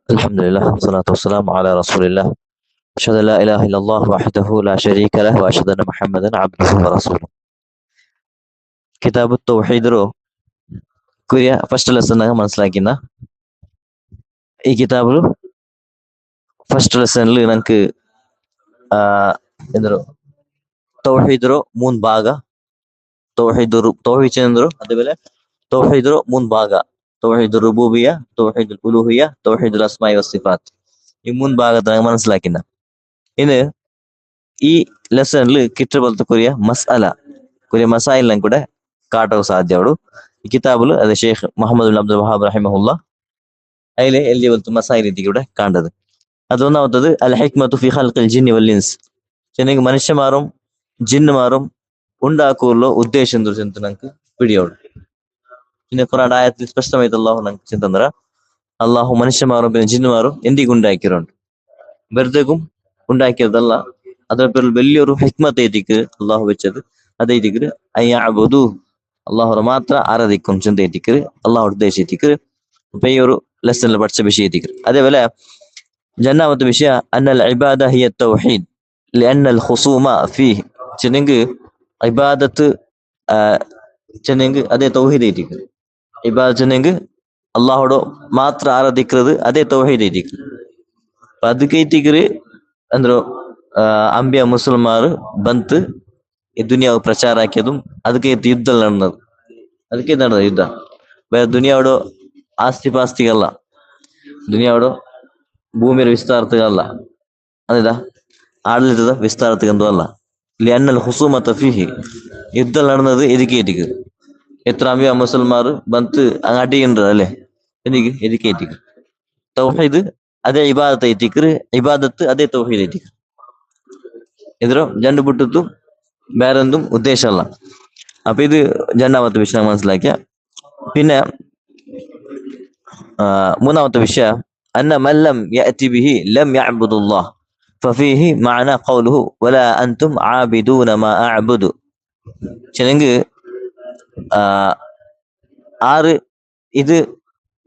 الحمد لله والصلاة والسلام على رسول الله أشهد أن لا إله إلا الله وحده لا شريك له وأشهد أن محمدا عبده ورسوله. കിതാബ് തൗഹീദ് curia first lesson മനസ്സിലാക്കുന്ന ഈ കിതാബിൽ ಫಸ್ಟ್ ಲೆಸನ್ ನಂಗೆ ಎಂದರು ತೌಹೀದ್ರು ಮೂನ್ ಭಾಗ ತೌಹೀದ್ ಚಂದ್ರು ಅದೇಬೇಲೆ ತೌಹೀದ್ರು ಮೂನ್ ಭಾಗ ತೌಹೀದ್ ರುಬೂಬಿಯ ತೌಹೀದ್ ಉಲೂಹಿಯ ತೌಹೀದ್ ಅಸ್ಮಾಯಿ ವಸಿಫಾತ್ ಈ ಮೂನ್ ಭಾಗದ മനസ്സിലാക്കുന്ന ഇന്ന് ഈ ലെസണിൽ കിട്ടബലത്തെ കുരിയ മസായിലും കൂടെ കാട്ടാൻ സാധ്യവಡು ഈ കിതാബിൽ അത് ഷേഖ് മുഹമ്മദ് അബ്ദുൽ വഹാബ് റഹിമഹുല്ല അതിലെ എല്ലിയ പോലത്തെ മസായി രീതി കൂടെ കണ്ടത്. അതൊന്നാമത്തത് അൽ ഹിക്മത്തു ഫി ഖൽഖിൽ ജിന്നി വൽ ഇൻസ്. ചെന്നെങ്കിൽ മനുഷ്യമാരും ജിന്നുമാരും ഉണ്ടാക്കുള്ള ഉദ്ദേശം ചിന്ത നമുക്ക് പിടിയോಡು. പിന്നെ ഖുർആൻ ആയത്തിൽ സ്പഷ്ടമായിട്ട് അള്ളാഹു നമുക്ക് ചിന്ത ಅಂದ್ರೆ അള്ളാഹു മനുഷ്യമാരും പിന്നെ ജിന്നുമാരും എന്തിಗೆ ഉണ്ടാക്കിയിട്ടുണ്ട്, വെറുതെക്കും ഉണ്ടാക്കിയതല്ല. ಅದರ പേരിൽ വലിയൊരു ഹിക്മത്ത് എത്തിക്ക് അള്ളാഹു വെച്ചത്. അത് എത്തിക്ക് അയ്യഅബുദു അള്ളാഹു മാത്ര ആരാധിക്കും ചിന്ത എത്തിക്ക് അള്ളാഹു ഉദ്ദേശിച്ചിക്ക്. അപ്പൊ ഈ ഒരു ലെസണിൽ പഠിച്ച വിഷയം എത്തിക്ക്. അതേപോലെ രണ്ടാമത്തെ വിഷയ അന്നൽ ഇബാദ ഹിയ തൗഹീദ് ലിഅന്നൽ ഖുസൂമ ഫീഹ്. ചെന്നെങ്കിൽ ഇബാദത്ത് ചെന്നെങ്കിൽ അതേ തൗഹീദ് എത്തിക്ക്. ഇബാദത്ത് ചെന്നെങ്കിൽ അള്ളാഹോട് മാത്ര ആരാധിക്കുന്നത് അതേ തൗഹീദ് എത്തിക്ക്. അപ്പൊ ಅದಕ್ಕೆ ಎತ್ತಿಕ್ರಿ ಅಂದ್ರು ಅಂಬಿಯ ಮುಸಲ್ಮಾರು ಬಂತು ಈ ದುನಿಯಾವು ಪ್ರಚಾರ ಹಾಕಿಯದು. ಅದಕ್ಕೆ ಯುದ್ಧ ನಡೆದದು. ಅದಕ್ಕೆ ನಡೆದ ಯುದ್ಧ ಬೇರೆ ದುನಿಯಾವಡು ಆಸ್ತಿ ಪಾಸ್ತಿಗಲ್ಲ, ದುನಿಯಾವಡು ಭೂಮಿಯ ವಿಸ್ತಾರತೆಗಲ್ಲ, ಅದೇದಾ ಆಡಳಿತದ ವಿಸ್ತಾರತೆಗಂದು ಅಲ್ಲ. ಇಲ್ಲಿ ಅನ್ನಲ್ ಹುಸೂಮತ ಫಿಹಿ ಯುದ್ಧ ನಡೆದದು ಇದಕ್ಕೆ ಎತ್ತಿക്ക്. എത്ര അമ്പിയ മുസൽമാർ ಬಂತು അടിയുണ്ട് അല്ലേ, എനിക്ക് ಇದಕ್ಕೆ ಎತ್ತಿക്ക്. തൗഹീദ് ಅದೇ ಇಬಾದತ್ ಐತಿಕ್ರಿ, ಇಬಾದತ್ ಅದೇ ತೌಹೀದ್ ಐತಿಕ್ರಿ. ಇದ್ರ ಜಂಡು ಬಿಟ್ಟದ್ದು ಬೇರೊಂದು ಉದ್ದೇಶ ಅಲ್ಲ. അപ്പൊ ഇത് രണ്ടാമത്തെ വിഷയം മനസ്സിലാക്കിയ. പിന്നെ മൂന്നാമത്തെ വിഷയ അന്ന മല്ലം യഅതി ബിഹി ലം യഅബുദുല്ലാഹ് ഫഫീഹി മഅന ഖൗലുഹു വലാ അൻതും ആബിദൂന മാ അഅബുദു. ചെന്നെങ്കിൽ ആറ് ഇത്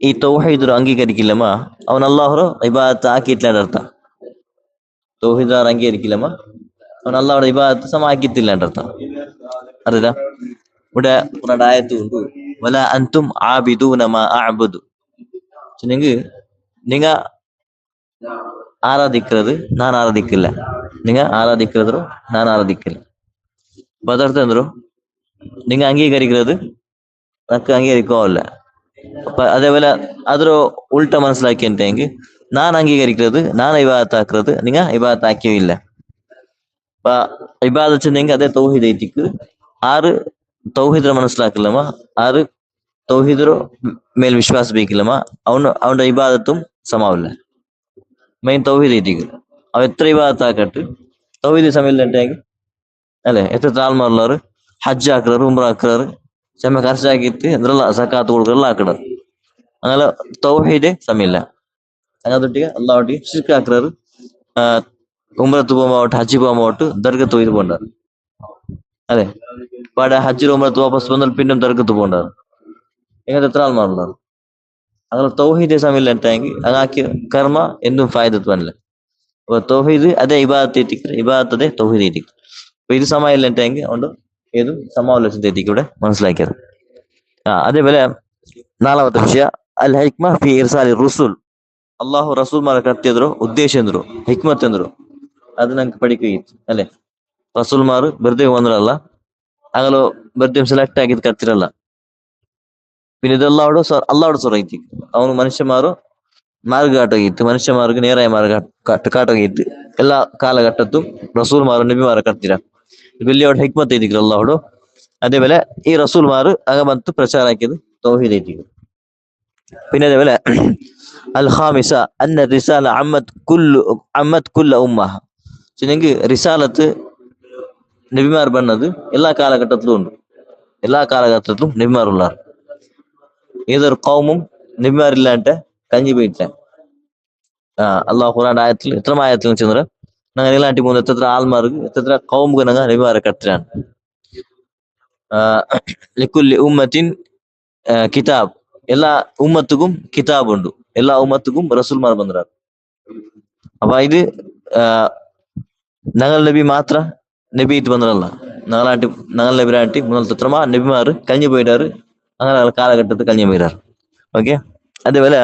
ഈ തൗഹീദ് അംഗീകരിക്കില്ലമ്മ അവൻ അള്ളാഹു ഇബാദത്ത് ആക്കിയിട്ടില്ല അർത്ഥ. തൗഹീദ് അംഗീകരിക്കില്ലമ്മ അവൻ അള്ളാഹുടെ ഇബാദത്ത് സമാക്കിയിട്ടില്ല അർത്ഥ. അറിയില്ല ഇവിടെ ആയത്ത് ഉണ്ട് വല അൻതും ആബിദൂന മാ അഅബുദു. ചെന്നെങ്കിൽ നിങ്ങ ആരാധിക്കുന്നത് ഞാൻ ആരാധിക്കില്ല, നിങ്ങ ആരാധിക്കുന്നത് ഞാൻ ആരാധിക്കില്ല. അപ്പൊ ಅದರ್ಥ ಅಂದ್ರು നിങ്ങ അംഗീകരിക്കുന്നത് നമുക്ക് അംഗീകരിക്കാവില്ല. അപ്പൊ അതേപോലെ അതൊരു ഉൾട്ട മനസ്സിലാക്കി എന്തെങ്കിൽ ഞാൻ അംഗീകരിക്കുന്നത് ഞാൻ ഇബാദത്ത് ആക്കുന്നത് നിങ്ങ ഇബാദത്ത് ആക്കിയില്ല. അപ്പൊ ഇബാദത്ത് ചെന്നെങ്കിൽ അതേ തൗഹീദ് ಐತಿക്ക്. ആറ് തൗഹീദ് മനസ്സിലാക്കില്ലമ്മ, ആറ് തൗഹീദ് മേൽ വിശ്വാസ ಬೇಕಿಲ್ಲಮ್ಮ അവന്റെ ഇബാദത്തും സമാവില്ല. മെയിൻ തൗഹീദ് ಐತಿക്ക്. അവ എത്ര ഇബാദത്ത് ആക്കട്ട് തൗഹീദ് സമയമില്ലെങ്കിൽ അല്ലെ. എത്ര താഴ്മയുള്ളവർ ഹജ്ജ് ആക്കുறாரு, ഉംറ ആക്കുறாரு, ചെമ്മ ಖರ್ಚಾಗಿತ್ತು ಅಂದ್ರಲ್ಲ ಸಕಾತ್ കൊടുക്കಲ್ಲ ആക്കണത്. അങ്ങനെ തൗഹീദ് സമയമില്ല. അങ്ങനത്തൊട്ടിಗೆ അള്ളാഹൊട്ടിಗೆ ಶಿರ್ಕ್ ആക്കുறாரு. ഉംറത്ത് പോകുമ്പോട്ട് ഹജ്ജ് പോകുമ്പോട്ട് ദർഗത്ത് പോയി പോണ്ടാറ് അതെ. പാടെ ഹജ്ജിൽ ഉംറത്ത് വാപ്പസ് വന്നാൽ പിന്നെ ദർഗത്ത് പോണ്ടാറ്. ഇങ്ങനത്തെ എത്ര ആൾമാരുണ്ടാറ്. അങ്ങനെ തൗഹീദ് സമയമില്ല എന്തെങ്കിൽ അങ്ങാക്കിയ കർമ്മ എന്തും ഫായദത്ത് വന്നില്ല. അപ്പൊ തൗഹീദ് അതേ ഇബാദത്ത് എത്തിക്കുക, ഇബാദത്ത് അതേ തൗഹീദ് എത്തിക്കുക. അപ്പൊ ഇത് സമയമില്ല എന്തെങ്കിൽ അതുകൊണ്ട് ഏതും സമാവലോചന എത്തിക്കും ഇവിടെ മനസ്സിലാക്കിയത്. അതേപോലെ നാലാമത്തെ വിഷയ അൽ ഹിക്മ ഫി ഇർസാലി റുസുൽ. അള്ളാഹു റസൂಲ್മാരെ ಕರ್ತಿದ್ರು ಉದ್ದೇಶ ಎಂದ್ರು ಹಿಕ್ಮತ್ ಎಂದ್ರು ಅದು ನಂಗೆ ಪಡಿಕೈತಿ ಅಲ್ಲೇ. റസൂൽമാർ വെറുതെ വന്നതല്ല, അങ്ങനെ വെറുതെ സെലക്ട് ആക്കിയത് കത്തിരല്ല. പിന്നെ ഇത് അള്ളാഹോട് സ്വറൈತಿ ಅವನು ಮನುಷ್ಯಮಾರು മാർഗകാട്ടകീത്ത് മനുഷ്യമാർക്ക് നേരായ മാർഗ കാട്ടകീത്ത് എല്ലാ കാലഘട്ടത്തും റസൂൽമാരും നബിമാരെ കർത്തിര വലിയ ഹിക്മത്ത് എത്തിക്കുക അള്ളാഹോട്. അതേപോലെ ഈ റസൂൽമാർ അകമത്ത് പ്രಚಾರ ആക്കിയത് തൗഹീദ് എത്തിക്കുക. പിന്നെ അതേപോലെ അൽ ഖാമിസ അന്ന റിസാല അമ്മത് കുല്ല ഉമ്മ. ചെന്നെങ്കിൽ റിസാലത്ത് നബിമാർ പറഞ്ഞത് എല്ലാ കാലഘട്ടത്തിലും ഉണ്ട്, എല്ലാ കാലഘട്ടത്തിലും നബിമാറുള്ള. ഏതൊരു കൗമും നബിമാരില്ലാണ്ട് കഞ്ഞി പോയിട്ടില്ല. അള്ളാഹു ഖുർആൻ ആയത്തിൽ എത്ര ആയത്തിൽ ചെന്നറ ನಂಗೆ ಇಲಾಂಟಿ ಮುಂದೆ ಎತ್ತತ್ರ ಆಲ್ಮಾರ್ಗ್ ಎತ್ತತ್ರ ಕೌಮ್ಗೆ ನಂಗ ನಿವಾರ ಕಟ್ಟ್ರಾನ್. ಲಿಕುಲ್ಲಿ ಉಮ್ಮತಿನ್ ಕಿತಾಬ್. ಎಲ್ಲ ಉಮ್ಮತ್ತಿಗೂ ಕಿತಾಬ್ ಉಂಡು. எல்லா உம்மத்துக்கும் ரசூல்மார் ಬಂದ್ರಾರ. അപ്പൊ ഇത് ഞങ്ങൾ നബി മാത്ര നബി ഇട്ട് വന്നതല്ല. ഞങ്ങൾ നബിരാട്ടി മുതൽ നബിമാർ കഴിഞ്ഞു പോയിട്ടാറ്. അങ്ങനെ കാലഘട്ടത്തിൽ കഴിഞ്ഞു പോയിട്ടാറ്. ഓക്കെ, അതേപോലെ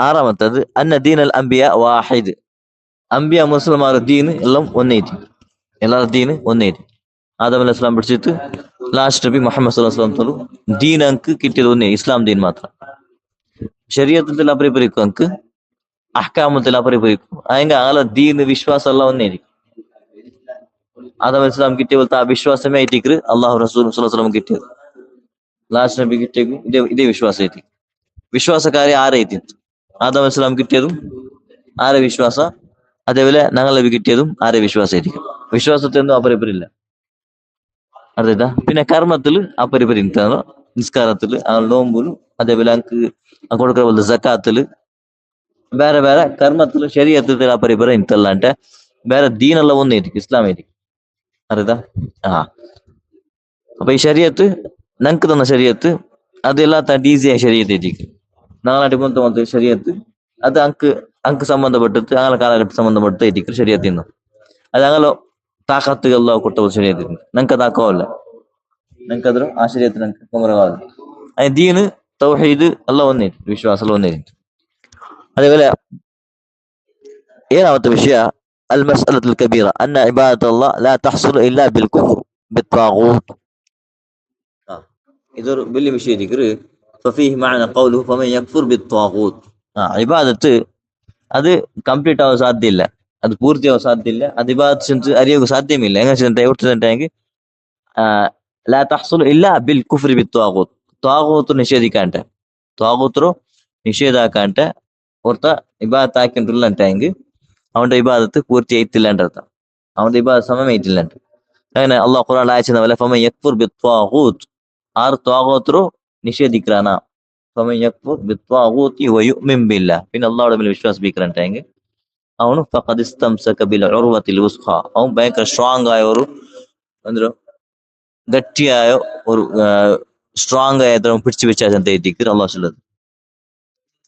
ആറാമത്തത് അന്ന ദീൻ അൽ അംബിയ വാഹിദ്. അംബിയ മുസ്ലിമാർ ദീന് എല്ലാം ഒന്നേറ്റി, എല്ലാവരുടെ ദീന് ഒന്നേറ്റി. ആദം അലൈഹി സ്വലാം പിടിച്ചിട്ട് ലാസ്റ്റ് നബി മുഹമ്മദ് സ്വല്ലല്ലാഹു അലൈഹി വസല്ലം ദീൻ അങ്ക് കിട്ടിയത് ഒന്നേ, ഇസ്ലാം ദീൻ മാത്രം. ശരീഅത്തിൽ അപരിപരിക്കും അങ്ക്, അഹ്കാമത്തിൽ അപരിപരിക്കും. അതിന്റെ ആളെ ദീന് വിശ്വാസം എല്ലാം ഒന്നേരിക്കും. ആദം അലൈഹി സ്വലാം കിട്ടിയ പോലത്തെ ആ വിശ്വാസമേ ആയിട്ടിക്ക് അള്ളാഹു റസൂൽ സ്വല്ലല്ലാഹു അലൈഹി വസല്ലം കിട്ടിയത്. ലാസ്റ്റ് നബി കിട്ടിയേക്കും ഇതേ വിശ്വാസം ആയിട്ട്. വിശ്വാസക്കാരെ ആരായിട്ട് ആദം അലൈഹി സ്വലാം കിട്ടിയതും ആരെ വിശ്വാസ, അതേപോലെ ഞങ്ങൾ നബി കിട്ടിയതും ആരെ വിശ്വാസമായിരിക്കും. വിശ്വാസത്തൊന്നും അപരിപരില്ല. അറിയാ. പിന്നെ കർമ്മത്തിൽ അപരിപരി നിസ്കാരത്തില്, നോമ്പുലും, അതേപോലെ അങ്ക് കൊടുക്കുന്ന പോലെ ജക്കാത്തില്, ಬೇರೆ ಬೇರೆ ಕರ್ಮത്തിൽ ಶರೀಅത്തിൽ ಅಪರಿಪರ ಇಂತಲ್ಲ అంటే ಬೇರೆ ദീനെല്ലാം ഒന്നേരിക്കും, ഇസ്ലാം ആയിരിക്കും. അറിയാ. അപ്പൊ ഈ ശരീഅത്ത് ഞങ്ങൾക്ക് തന്ന ശരീഅത്ത് അതെല്ലാം ഈസിയായ ശരീഅത്ത് ആയിരിക്കും. ഞങ്ങളാട്ടി മൊത്തം ശരീഅത്ത് അത് അങ്ക് സംബന്ധപ്പെട്ടിട്ട് അങ്ങനെ കാലഘട്ടം സംബന്ധപ്പെട്ടായിരിക്കും ശരീഅത്ത് ഇന്നും. അത് ഞങ്ങൾ താക്കത്ത് അല്ലാഹു ಕೊಟ್ಟ ശരീഅത്ത് ഞങ്ങൾക്ക് താക്കവല്ല. ഞങ്ങൾക്ക് അದ್ರ ആ ശരീഅത്ത് ഞങ്ങൾക്ക് കുമരകാവല്ല. അതിന് ദീന് തൗഹീദ് എല്ലാം ഒന്നേരിക്കും, വിശ്വാസം എല്ലാം ഒന്നേരിക്കും. അതേപോലെ ഏഴാമത്തെ വിഷയ അൽ മസ്അലത്തുൽ കബീറ അന്ന ഇബാദത്തല്ലാഹ് ലാ തഹ്സുലു ഇല്ലാ ബിൽ കുഫ്ർ ബിത്വാഗൂത്ത്. ഇതൊരു വലിയ വിഷയത്തിക്ക് ഫഫീഹി മഅന ഖൗലുഹു ഫമൻ യക്ഫുർ ബിത്വാഗൂത്ത്. ഇബാദത്ത് അത് ಕಂಪ್ಲೀಟ್ ആവാൻ സാധ്യമില്ല, അത് പൂർത്തിയാവാൻ സാധ്യമില്ല, അത് ഇബാദത്ത് അറിയാൻ സാധ്യമില്ല. എങ്ങനെ എവിടെങ്കിൽ ലാ തഹ്സുലു ഇല്ലാ ബിൽ കുഫ്രി ബിത്വാഗൂത്ത്. ത്വാഗൂത്ത് നിഷേധിക്കാണ്ട്, ത്വാഗൂത്ത് നിഷേധാക്കാണ്ട് ಹೊರತ ಇಬಾದತ್ ಹಾಕಿಂಡ್ರಲ್ಲ ಅಂಟೆಂಗ್ ಅವನ ಇಬಾದತ್ ಪೂರ್ತಿ ಐತಿಲ್ಲ ಅಂತ ಅರ್ಥ. ಅವನ ಇಬಾದತ್ ಸಮಯ ಐತಿಲ್ಲ ಅಂತ. അങ്ങനെ അള്ളാഹു ഖുർആൻ ആയതിനെ പോലെ ഫമൻ യക്ഫുർ ബിത്വാഗൂത്ത്, ആർ ത്വാഗൂത്ത് നിഷേധിക്കറാന. ഫമൻ യക്ഫുർ ബിത്വാഗൂത്തി വയുമിൻ ബില്ലാഹ്, പിന്നെ അള്ളാഹുടെ മേൽ വിശ്വാസിപ്പിക്കറಂಟೆಂಗ್ ಅವನು ಫഖദ് ഇസ്തംസക ബിൽ ഉർവത്തിൽ വുസ്ഖ, അവൻ ഭയങ്കര സ്ട്രോങ് ആയ ഒരു ಅಂದ್ರೆ ಗಟ್ಟಿಯಾയ ഒരു സ്ട്രോങ് ആയ പിടിച്ചു വെച്ചാൽ ಅಂತ ಇದ್ದಿಕ್ಕೆ ಅಲ್ಲಾಹ್ சொல்லுது.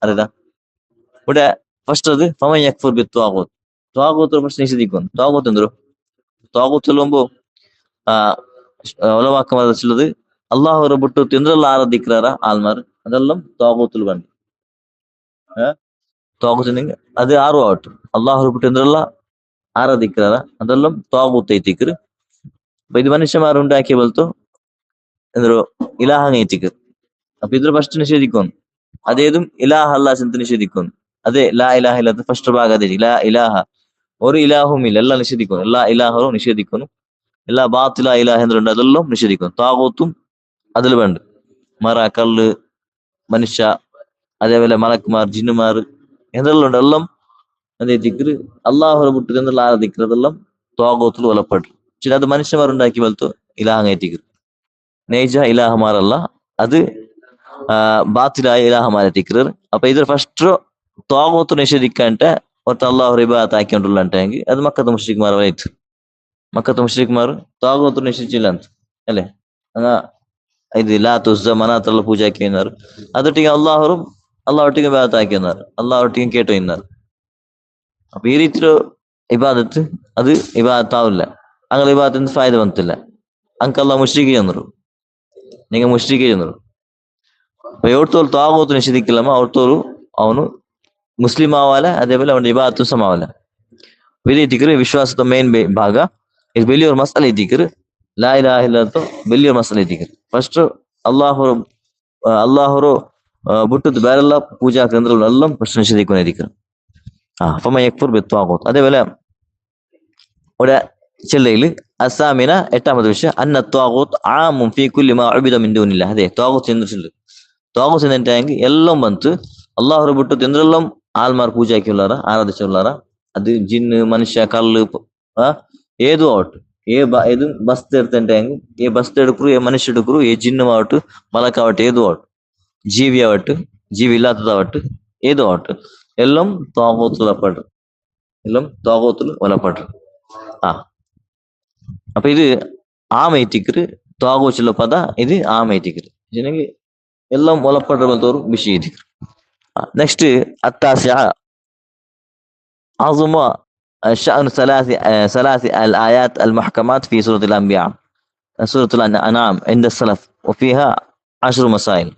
അറിയാ. ഇവിടെ ഫസ്റ്റ് അത് ഫമൻ യക്ഫുർ ബിത്വാഗൂത്ത്, ത്വാഗൂത്ത് ഫസ്റ്റ് നിഷേധിക്കുന്നു. ത്വാഗൂത്ത് എന്തൊരു ത്വാഗൂത്ത് சொல்லுമ്പോ ഉലമാക്കന്മാർ சொல்லுது അള്ളാഹുറെ ಬಿಟ್ಟು ತಿಂದ್ರಲ್ಲ ಆರಾಧಿಕ್ರಾರ ಆಲ್ಮಾರ್ ಅದೆಲ್ಲಂ ത്വാഗൂത്തിൽ ಬಂದು ത്വാഗൂത്ത് അത് ആറും ആവട്ടെ. അള്ളാഹുറെ ಬಿಟ್ಟು ತಿಂದ್ರಲ್ಲ ആരാധിക്രാರ അതെല്ലാം ത്വാഗൂത്ത് ಐತಿಕ್ರು. അപ്പൊ ഇത് മനുഷ്യന്മാർ ഉണ്ടാക്കിയ പോലത്തെ എന്തൊരു ഇലാഹങ് ಐತಿಕ್ರು. അപ്പൊ ഇದ್ರ ಫಸ್ಟ್ ನಿಷೇಧಿക്കുന്നു. അതേതും ഇലാഹ അല്ലാഹ് ಅಂತ ನಿಷೇಧಿക്കുന്നു. ಅದೇ ಲಾ ಇಲಾಹ ಇಲ್ಲ ಫಸ್ಟ್ ಭಾಗ ಅದೇ ಲಾ ಇಲಾಹ ഒരു ഇലാഹും ഇല്ല, എല്ലാം നിഷേധിക്കുന്നു. എല്ലാ ഇലാഹവും നിഷേധിക്കുന്നു. എല്ലാ ബാത്തില ഇലാഹ എന്തുണ്ട് അതെല്ലാം നിഷേധിക്കുന്നു. താഗൂത്തും അതിൽ വേണ്ട. മര, കല്ല്, മനുഷ്യ, അതേപോലെ മലക്കുമാർ, ജിന്നുമാർ എന്തെല്ലാം ഉണ്ട് എല്ലാം അതേ ദിക്ർ അള്ളാഹുറെ വിട്ടു എന്നുള്ള ആ ദിക്ർ അതെല്ലാം താഗൂത്തിൽ ഒലപ്പെട്ടു. പക്ഷെ അത് മനുഷ്യന്മാർ ഉണ്ടാക്കി പോലത്തെ ഇലാഹ ദിക്ർ ನೇಜ ഇലാഹമാരല്ല, അത് ബാത്തിലായ ഇലാഹമാരെ ദിക്ർ. അപ്പൊ ഇത് ഫസ്റ്റ് ത്വാഗൂത്ത് ನಿಷೇಧಿಕ್ಕಂటే ಹೊರತು ಅಲ್ಲಾಹ್ ಇಬಾದತ್ ಹಾಕಿಕೊಂಡ್ರಲ್ಲ ಅಂಟೆಂಗ್ ಅದು ಮಕ್ಕದ ಮುಶ್ರಿಕ್ಮಾರ್ ಆಯ್ತು. ಮಕ್ಕದ ಮುಶ್ರಿಕ್ಮಾರ್ ತ್ವಾಗೂತ್ ನಿಷೇಧಿಸಿಲ್ಲ ಅಂತ ಅല്ലേ. ಹಂಗ ಇದು ಲಾತ್ ಉಸ್ಜ ಮನಾತ್ ಎಲ್ಲ ಪೂಜೆ ಹಾಕಿನಾರು, ಅದೊಟ್ಟಿಗೆ ಅಲ್ಲಾಹ್ ಒಟ್ಟಿಗೆ ಇಬಾದತ್ ಹಾಕಿನಾರು, ಅಲ್ಲಾಹ್ ಒಟ್ಟಿಗೆ കേട്ടു ഇന്നാറ്. അപ്പൊ ഈ ರೀತಿ ഇബാദത്ത് അത് ഇബാദത്ത് ആവില്ല. അങ്ങനെ ഇബാദത്തിന് ഫായത വന്നില്ല. ಅಂಕಲ್ಲ ಮುಶ್ರಿಕಿ ಅಂದ್ರು, ನಿಂಗೆ ಮುಶ್ರಿಕಿ ಅಂದ್ರು. ಎವಡ್ತೋರು ತ್ವಾಗೂತ್ ನಿಷೇಧಿಕ್ಕಿಲ್ಲಮ್ಮ ಅವ್ರತೋರು ಅವನು ಮುಸ್ಲಿಂ ಆವಾಲ, അതേപോലെ അവന്റെ ഇബാദത്ത് സമാവല. വലിയ ദിക്ർ വിശ്വാസത്തെ മെയിൻ ഭാഗ. ഇത് വലിയൊരു മസല ദിക്ർ. ലാ ഇലാഹ ഇല്ലല്ലാഹ് വലിയൊരു മസല ദിക്ർ. ಫಸ್ಟ್ അല്ലാഹുറു ಬಿಟ್ಟದ್ದು ಬೇರೆಲ್ಲ ಪೂಜಾ ಕೇಂದ್ರಗಳೆಲ್ಲ ಫಸ್ಟ್ ನಿಷೇಧಿക്കുന്ന ദിക്ർ. ഫമൻ യക്ഫുർ ബിത്വാഗൂത്ത്. അതേപോലെ ഇവിടെ ചെല്ലയില് അസാമിന എട്ടാമത്തെ വിഷയം അന്ന ത്വാഗൂത്ത് ആമുൻ ഫീ കുല്ലി മാ ഉബിദ മിൻ ദൂനില്ലാഹ്. അതെ, ത്വാഗൂത്ത് എന്നിട്ടുണ്ട്. ത്വാഗൂത്ത് എന്നിട്ടായെങ്കിൽ എല്ലാം ಬಂತು അള്ളാഹുറെ ಬಿಟ್ಟು ತಿಂದ್ರೆಲ್ಲಂ ആൽമാർ പൂജ ആക്കിയുള്ളാറ, ആരാധിച്ചുള്ളാറ. അത് ജിന്ന്, മനുഷ്യ, കല്ല് ഏതും ആവട്ടെ, ഏതും ബസ്ത് എടുത്തിട്ടെങ്കിൽ ఏ బస్తు എടുക്കൂ, ఏ మనిషి എടുക്കൂ, ఏ ജിന്നു ആവട്ടെ, മലക്കാവട്ടെ, ഏതും ആവട്ടെ, ജീവി ആവട്ടെ, ജീവി ഇല്ലാത്തതാവട്ടെ, ഏതും ആവട്ടെ, എല്ലാം ത്വാഗൂത്തിൽ ഒലപ്പെട്ടു, എല്ലാം ത്വാഗൂത്തിൽ ഒലപ്പെട്ടു. അപ്പൊ ഇത് ആമൈറ്റിക്കർ ത്വാഗൂത്തുള്ള പദ, ഇത് ആമൈറ്റിക്കർ. എല്ലാം ഒലപ്പെട്ട വിഷയം. നെക്സ്റ്റ് التاسعة عظم شأن ثلاث الآيات المحكمات في سورة الأنبياء سورة الأنعام عند السلف وفيها 10 مسائل.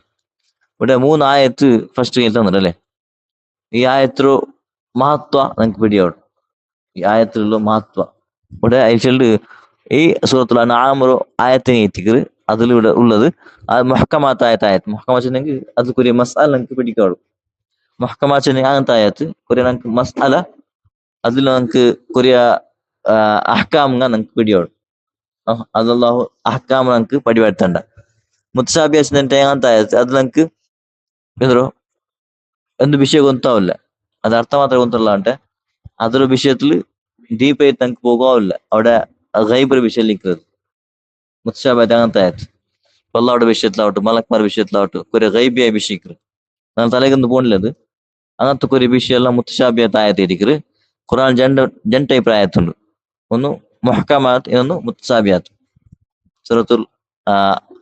ഇവിടെ 3 ആയത്ത് ഫസ്റ്റ് തന്നിട്ടല്ലേ. ഈ ആയത്തിലു മഹത്വ നമുക്ക് പിടിയോടും. ഈ ആയത്തിലുള്ള മഹത്വ ഇവിടെ അയച്ചിട്ട് ഈ സൂറത്തുൽ അൻആം ഒരു ആയത്തിനെ എത്തിക്കറ് അതിലൂടെ ഉള്ളത് അത് മുഹക്കമാത്തായ ആയത്ത്. മുഹക്കമാച്ചെങ്കിൽ അതിൽക്കൊരു മസാല നമുക്ക് പിടിക്കാറും. മുഹക്കമാച്ചെങ്കിൽ അങ്ങനത്തെ ആയത്ത് ഒരു നമുക്ക് മസാല അതിൽ നമുക്ക് കൊറിയ അഹ്കാംగా നമുക്ക് പിടിയോടും. ಅದಲ್ಲಾಹು ಅಹ್ಕಾಮ್ നമുക്ക് പടിപെടുത്തണ്ട. മുത്തശാബിഹ് അങ്ങനത്തെ ആയത്ത് അത് നമുക്ക് ಎಂದ್ರು ಒಂದು ವಿಷಯ ಗೊತ್ತಾವಿಲ್ಲ, അത് അർത്ഥം മാത്രമേ ಗೊತ್ತಲ್ಲ అంటే അതൊരു വിഷയത്തിൽ ഡീപ്പായിട്ട് നമുക്ക് പോകാവില്ല. അവിടെ ഗൈബ് വിഷയം നിൽക്കുന്നത് മുത്തശാബിഹ് അങ്ങനത്തെ ആയത്ത് അള്ളാഹുടെ വിഷയത്തിലാവട്ടെ മലക്മാർ വിഷയത്തിലാവട്ടെ ഒരു ഗൈബിയായ വിഷയിക്കറ് ನಾನು ತಲೆಗೊಂದು പോണില്ലത്. അങ്ങനത്തെ ഒരു വിഷയം മുത്തശാബിഹത്ത് ആയത്ത് ഇരിക്കറ്. ഖുർആൻ രണ്ട് ടൈപ്പ് ആയത്തുണ്ട്. ഒന്ന് മുഹ്കമാത്ത്, ಇನ್ನೊಂದು മുത്തശാബിഹത്ത്. സൂറത്തുൽ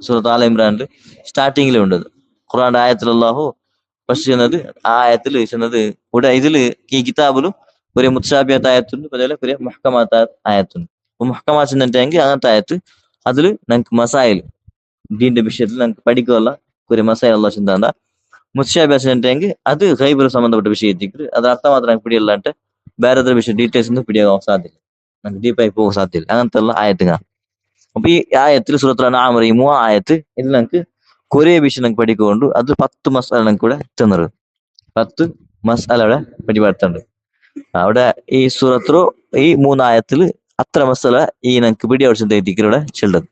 സൂറത്ത് ആല ഇമ്രാനിൽ സ്റ്റാർട്ടിങ്ങിലും ഉണ്ട്. ഖുർആന്റെ ആയത്തിൽ അല്ലാഹു ഫസ്റ്റ് ചെന്നത് ആ ആയത്തിൽ ചെന്നത് ഇവിടെ ഇതില് ഈ കിതാബിലും ഒരു മുത്തശാബിഹത്ത് ആയത്തുണ്ട്, അതുപോലെ ഒരു മുഹ്കമാത്ത് ആയത്തുണ്ട്. അപ്പൊ മുഹ്കമാത്ത് ചെന്നിട്ടെങ്കിൽ അങ്ങനത്തെ ആയത്ത് അതില് നമുക്ക് മസായിൽ ദീന്റെ വിഷയത്തിൽ നമുക്ക് പഠിക്കാനുള്ള ഒരു മസായിൽ അല്ലാഹു ചെന്താണ്ട. മുത്തശാബിഹത്ത് ചെന്നിട്ടെങ്കിൽ അത് ഗൈബിൽ സംബന്ധപ്പെട്ട വിഷയത്തിക്ക് അത് അർത്ഥം മാത്രം നമുക്ക് പിടിയല്ലാണ്ട് ಬೇರೆ ವಿಷಯ ಡೀಟೇಲ್ಸ್ പിടിയാകാൻ സാധ്യത, നമുക്ക് ഡീപ്പായി പോകാൻ സാധ്യത അങ്ങനത്തെ ഉള്ള ആയത്തുക. അപ്പൊ ഈ ആയത്തിൽ സൂറത്തുൽ അൻആം ഈ 3 ആയത്ത് ഇതിൽ നമുക്ക് കുറേ വിഷയം നമുക്ക് പഠിക്കൊണ്ട് അത് 10 മസാല നമുക്ക് കൂടെ തന്നത്. 10 മസാലയുടെ പിടിപെടുത്തുണ്ട് അവിടെ ഈ സൂറത്തിലോ ഈ 3 ആയത്തിൽ അത്ര മസാല ഈ നമുക്ക് പിടി ആവശ്യം ഇവിടെ ചെല്ലത്.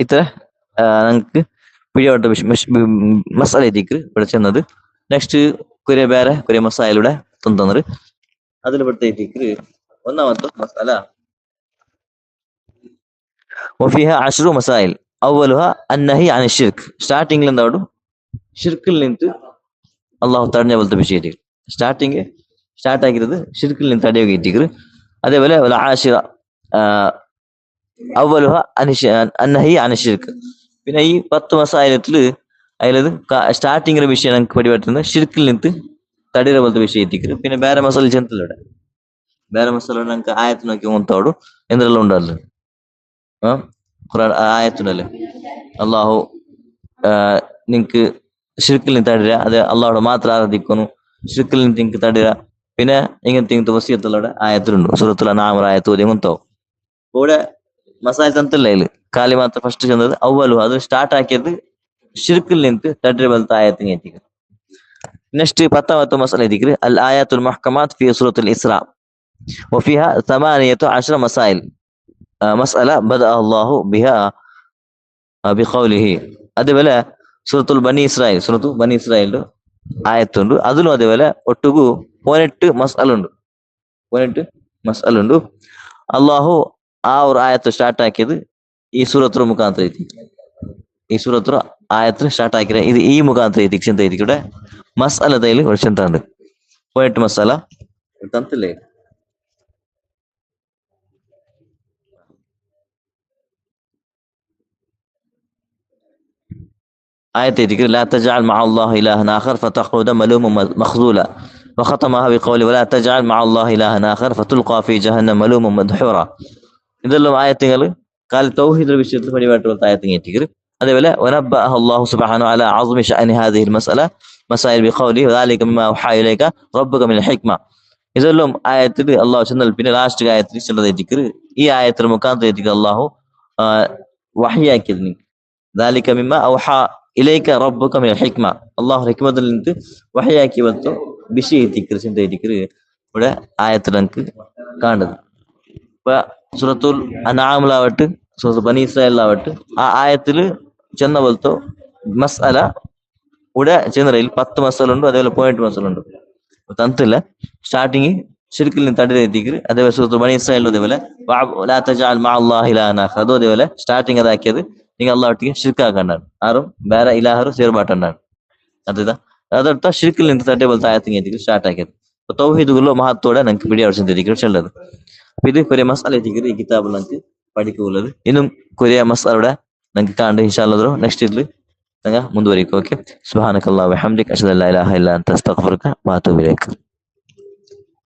ഇത്ര നമുക്ക് പിടിപെട്ട മസാല എത്തിക്ക് ഇവിടെ ചെന്നത്. നെക്സ്റ്റ് കുറെ ಬೇರೆ കുറെ മസാലയുടെ തന്നത് അതിൽ പെടുത്തേക്ക് ഒന്നാമത്തെ മസാല وفيها 10 مسائل اولها النهي عن الشرك. സ്റ്റാർട്ടിങ്ങിൽ എന്താണ് ഷിർക്കിൽ നിന്ന് അള്ളാഹു തടഞ്ഞ പോലത്തെ വിഷയത്തിൽ സ്റ്റാർട്ട് ആക്കിയത് ഷിർക്കിൽ നിന്ന് തടയുക എത്തിക്കറ്. അതേപോലെ ആശിറ അവലുഹ അന്നഹി അൻ ഷിർക്ക്. പിന്നെ ഈ 10 മസായലത്തില് അതിലത് സ്റ്റാർട്ടിങ്ങിലെ വിഷയം നമുക്ക് പരിപറ്റുന്നത് ഷിർക്കിൽ നിന്ന് തടിയുടെ പോലത്തെ വിഷയം എത്തിക്കറ്. പിന്നെ ಬೇರೆ മസാല ചെന്തലോടെ ಬೇರೆ മസാല നമുക്ക് ആയത്ത് നോക്കി ഒന്നോടും എന്തെല്ലാം ഉണ്ടല്ലോ ഖുർആൻ ആയത്തുണ്ടല്ലേ അള്ളാഹു നിങ്ങക്ക് ഷിർക്കിൽ നിന്ന് തടയുക, അത് അള്ളാഹുടെ മാത്രം ആരാധിക്കുന്നു, ഷിർക്കിൽ നിന്ന് നിങ്ങൾക്ക് തടയുക. പിന്നെ ഇങ്ങനത്തെ വസിയത്തുള്ളവിടെ ആയത്തിലുണ്ട്. സൂറത്തുൽ അൻആം ആയത്ത് ഓതിയങ്ങനത്തോ ഇവിടെ മസാല തന്നില്ല. അതില് കാലി മാത്രം ഫസ്റ്റ് ചെന്നത് അവലു അത് സ്റ്റാർട്ട് ആക്കിയത് ഷിർക്കിൽ നിന്ന് തടയുക പോലത്തെ ആയത്തിന് എത്തിക്കുക. നെക്സ്റ്റ് 10ാമത്തെ മസാല എത്തിക്കറ് അൽ ആയത്തുൽ മുഹ്കമാത്ത് ഫി സൂറത്തുൽ ഇസ്രാ وفيها 18 مسائل مسألة بدأ الله بها بقوله. അതേപോലെ സൂറത്തുൽ ബനി ഇസ്രായേൽ ആയത്തുണ്ട്. അതിലും അതേപോലെ ഒട്ടുകു 18 മസാല ഉണ്ട്. അള്ളാഹു ആ ഒരു ആയത്ത് സ്റ്റാർട്ട് ആക്കിയത് ഈ സൂറത്തുൽ മുഖാന്തര ഈ സൂറത്തുൽ ആയത്ത് സ്റ്റാർട്ട് ആക്കിയത് ഇത് ഈ മുഖാന്തര ഇവിടെ മസാല തൈല് ഒഴിച്ചിട്ടുണ്ട് 18 മസാല തന്നില്ലേ. آية ذكر لا تجعل مع الله إلها آخر فتقعد ملوما مخذولا وختمها بقوله ولا تجعل مع الله إلها آخر فتلقى في جهنم ملوما مدحورا. ഇതെല്ലാം ആയത്തുകൾ കാല തൗഹീദ് വിഷയത്തിൽ പരിപാടിയുള്ള ആയത്തുകൾ എത്തിക്കറ്. അതേപോലെ ونبأه الله سبحانه على عظم شأن هذه المسألة مسائل بقوله وذلك مما أوحى إليك ربك من الحكمة. ഇതെല്ലാം ആയത്തിൽ അള്ളാഹു ചെന്നാൽ പിന്നെ ലാസ്റ്റ് ആയത്തിൽ ചിലത് എത്തിക്കറ്. ഈ ആയത്തിൽ മുഖാന്തരം എത്തിക്കർ അള്ളാഹു വഹിയാക്കിയത് ذلك مما أوحى إليك ربك من الحكمة. അള്ളാഹു ഹിക്മത്തിൽ നിന്ന് വഹിയാക്കി വന്നു വിഷയം എത്തിക്കറ് ചിന്ത എത്തിക്കറ് ഇവിടെ ആയത്തിൽ നമുക്ക് കാണുന്നത്. ഇപ്പൊ സൂറത്തുൽ അൻആമിലാവട്ടെ സൂറത്തുൽ ബനി ഇസ്രായേലിലാവട്ടെ ആ ആയത്തില് ചെന്ന പോലത്തെ മസാല ഇവിടെ ചെന്നറയിൽ 10 മസാല ഉണ്ട്. അതേപോലെ 18 മസാല ഉണ്ട്. തന്നില്ല സ്റ്റാർട്ടിങ് ഷിർക്കിൽ നിന്ന് തടി എത്തിക്കറ്. അതേപോലെ സൂറത്തുൽ ബനി ഇസ്രായേലിലും അതേപോലെ ലാ തജഅൽ മഅ അല്ലാഹി ഇലാഹൻ ആഖർ അതും അതേപോലെ സ്റ്റാർട്ടിങ് അതാക്കിയത് നിങ്ങൾ അള്ളാഹുട്ടിക്ക് ഷിർക്കാക്കണ്ടാണ് ആറും ಬೇರೆ ഇലാഹറും ಸೇರ್ಬಾಟണ്ടാണ്. അതാ അതെടുത്ത ഷിർക്കിൽ നിന്ന് തടി പോലത്തെ ആയത്തിങ് എത്തിക്കറ് സ്റ്റാർട്ട് ആക്കിയത്. തൗഹീദുള്ള മഹത്തോടെ നമുക്ക് പിടി അടിച്ചിരിക്കുന്നത്. അപ്പൊ ഇത് കുറെ മസാല എത്തിക്കുന്നത് ഈ കിതാബിൽ നമുക്ക് പഠിക്കുള്ളത്. ഇന്നും കുറെ മസാലയുടെ നമുക്ക് കാണേണ്ട ഇൻഷാല്ലാ നെക്സ്റ്റ് ഇതിൽ നിങ്ങൾ ಮುಂದುವರಿക്കും. ഓക്കെ, സുബ്ഹാനകല്ലാഹു വബിഹംദിക അഷ്ഹദു അല്ലാ ഇലാഹ ഇല്ല അൻത അസ്തഗ്ഫിറുക വഅതൂബു ഇലൈക്.